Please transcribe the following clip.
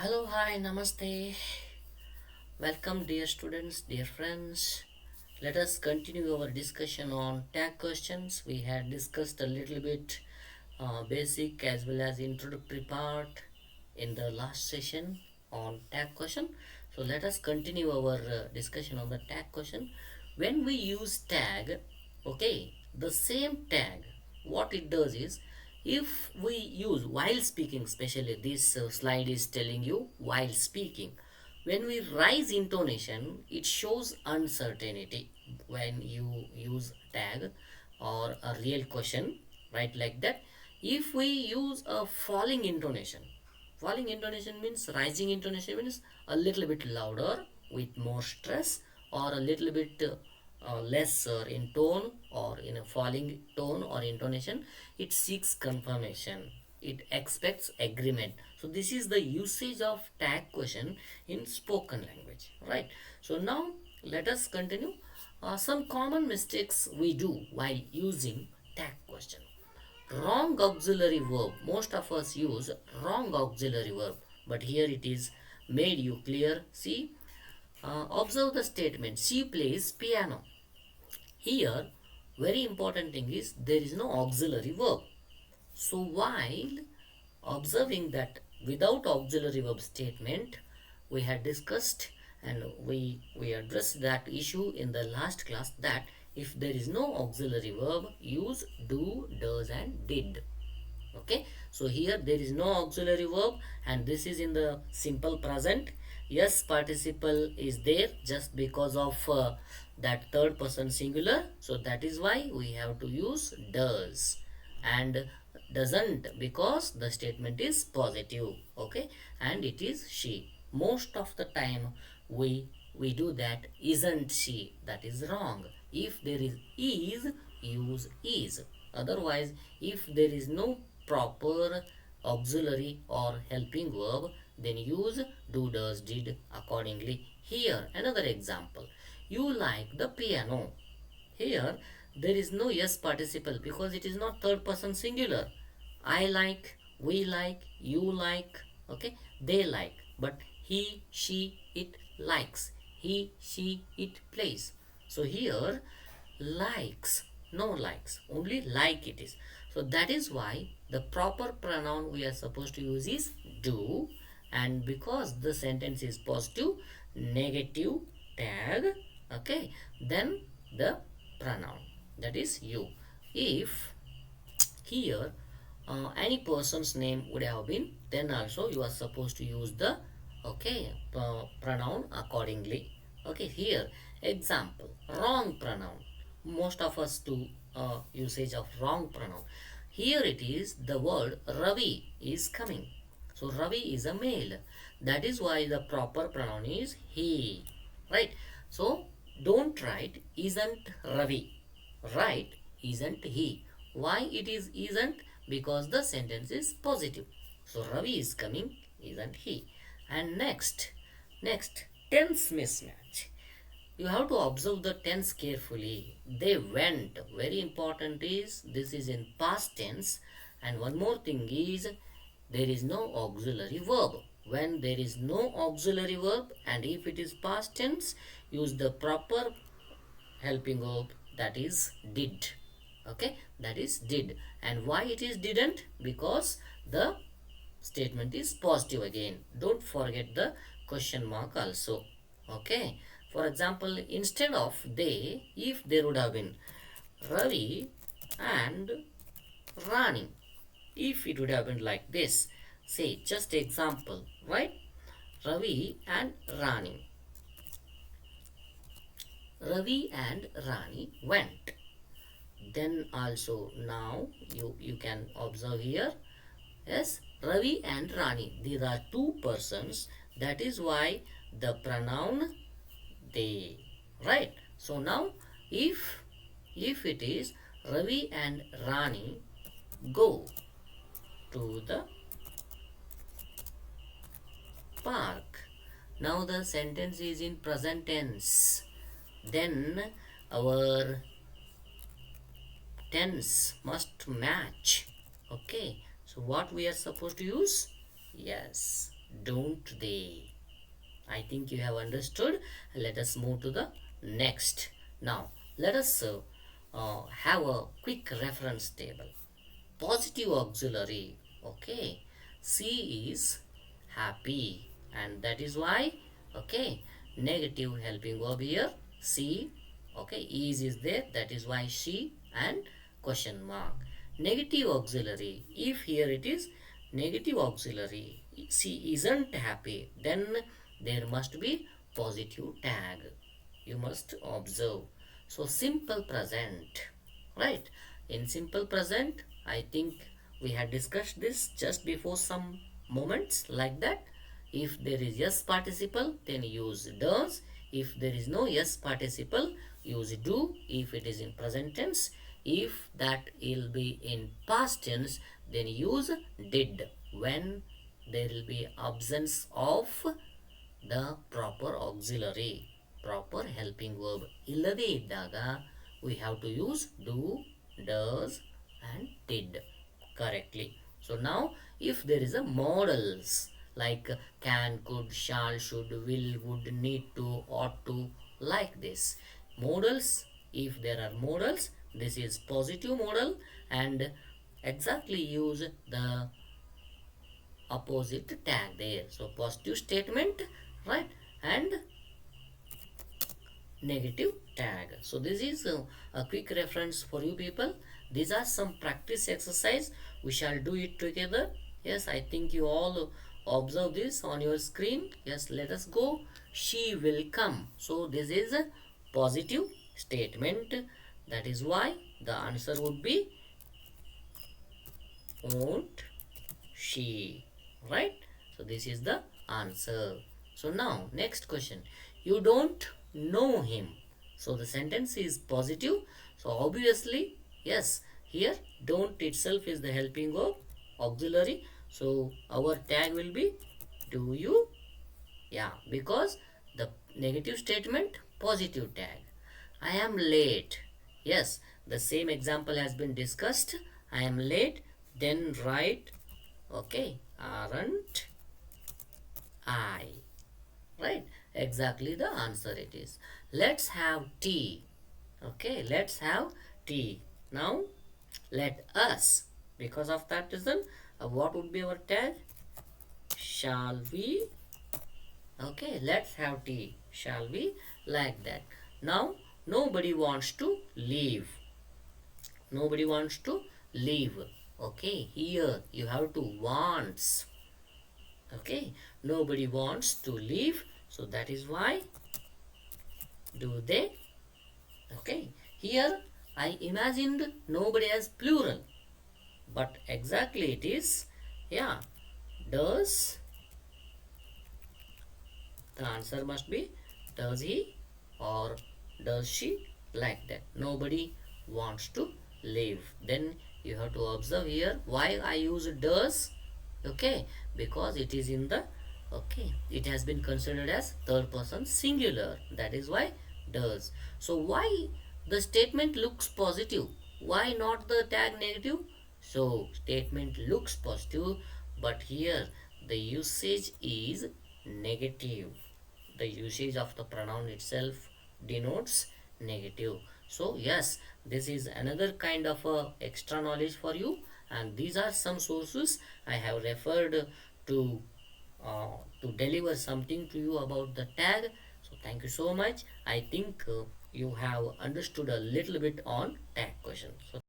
Hello, hi, namaste. Welcome, dear students, dear friends. Let us continue our discussion on tag questions. We had discussed a little bit basic as well as introductory part in the last session on tag question. So, let us continue our discussion on the tag question. When we use tag, okay, the same tag, what it does is if we use while speaking, especially this slide is telling you while speaking, when we rise intonation it shows uncertainty. When you use tag or a real question, right, like that. If we use a falling intonation means rising intonation means a little bit louder with more stress, or a little bit lesser in tone or in a falling tone or intonation. It seeks confirmation, it expects agreement. So this is the usage of tag question in spoken language, right? So now let us continue some common mistakes we do while using tag question. Wrong auxiliary verb. Most of us use wrong auxiliary verb, but here it is made you clear. See, observe the statement. She plays piano. Here, very important thing is there is no auxiliary verb. So while observing that without auxiliary verb statement, we had discussed and we addressed that issue in the last class, that if there is no auxiliary verb, use do, does and did. Okay, so here there is no auxiliary verb and this is in the simple present. Yes, participle is there just because of that third person singular, so that is why we have to use does, and doesn't because the statement is positive. Okay, and it is she. Most of the time we do that isn't she, that is wrong. If there is, use is. Otherwise, if there is no proper auxiliary or helping verb, then use do, does, did accordingly. Here another example: you like the piano. Here there is no yes participle because it is not third person singular. I like, we like, you like, okay, they like, but he, she, it likes, he, she, it plays. So here likes, no likes, only like it is. So that is why the proper pronoun we are supposed to use is do, and because the sentence is positive, negative tag, okay, then the pronoun, that is you. If here any person's name would have been, then also you are supposed to use the okay pronoun accordingly. Okay, here example: wrong pronoun. Most of us do usage of wrong pronoun. Here it is, the word Ravi is coming, so Ravi is a male, that is why the proper pronoun is he, right? So don't write isn't Ravi, write isn't he. Why it is isn't? Because the sentence is positive. So Ravi is coming, isn't he? And next, tense mismatch. You have to observe the tense carefully. They went. Very important is this is in past tense. And one more thing is there is no auxiliary verb. When there is no auxiliary verb and if it is past tense, use the proper helping verb, that is did. Okay, that is did. And why it is didn't? Because the statement is positive again. Don't forget the question mark also. Okay, for example, instead of they, if there would have been Ravi and Rani, if it would have been like this, say just example, right? Ravi and Rani. Ravi and Rani went. Then also now you can observe here, yes, Ravi and Rani, these are two persons, that is why the pronoun they, right? So now if it is Ravi and Rani go to the park, now the sentence is in present tense, then our tense must match. Okay, so what we are supposed to use? Yes, don't they? I think you have understood. Let us move to the next. Now, let us have a quick reference table. Positive auxiliary, okay. She is happy, and that is why, okay, negative helping verb here, she, okay, is there, that is why she, and question mark. Negative auxiliary, if here it is negative auxiliary, she isn't happy, then there must be positive tag, you must observe. So simple present, right? In simple present, I think we had discussed this just before some moments, like that. If there is yes participle, then use does. If there is no yes participle, use do. If it is in present tense, if that will be in past tense, then use did. When there will be absence of the proper auxiliary, proper helping verb illade iddaga, we have to use do, does, and did correctly. So now if there is a modals like can, could, shall, should, will, would, need to, ought to, like this modals, if there are modals, this is positive modal, and exactly use the opposite tag there. So positive statement, right, and negative tag. So this is a quick reference for you people. These are some practice exercise, we shall do it together. Yes, I think you all observe this on your screen. Yes, let us go. She will come. So this is a positive statement, that is why the answer would be won't she, right? So this is the answer. So now next question, you don't know him. So the sentence is positive, so obviously yes, here don't itself is the helping verb auxiliary, so our tag will be do you. Yeah, because the negative statement positive tag. I am late. Yes, the same example has been discussed. I am late, then write, okay, aren't I, right? Exactly the answer it is. Let's have tea. Okay, let's have tea. Now let us, because of that reason, what would be our tag? Shall we? Okay, let's have tea. Shall we? Like that. Now nobody wants to leave. Nobody wants to leave. Okay, here you have to wants. Okay, nobody wants to leave, so that is why do they. Okay, here I imagined nobody as plural, but exactly it is, yeah, does, the answer must be does he or does she, like that. Nobody wants to leave, then you have to observe here why I use does. Okay, because it is in the, okay, it has been considered as third person singular, that is why does. So why the statement looks positive, why not the tag negative? So statement looks positive, but here the usage is negative, the usage of the pronoun itself denotes negative. So yes, this is another kind of extra knowledge for you, and these are some sources I have referred to deliver something to you about the tag. So thank you so much. I think you have understood a little bit on tag question. So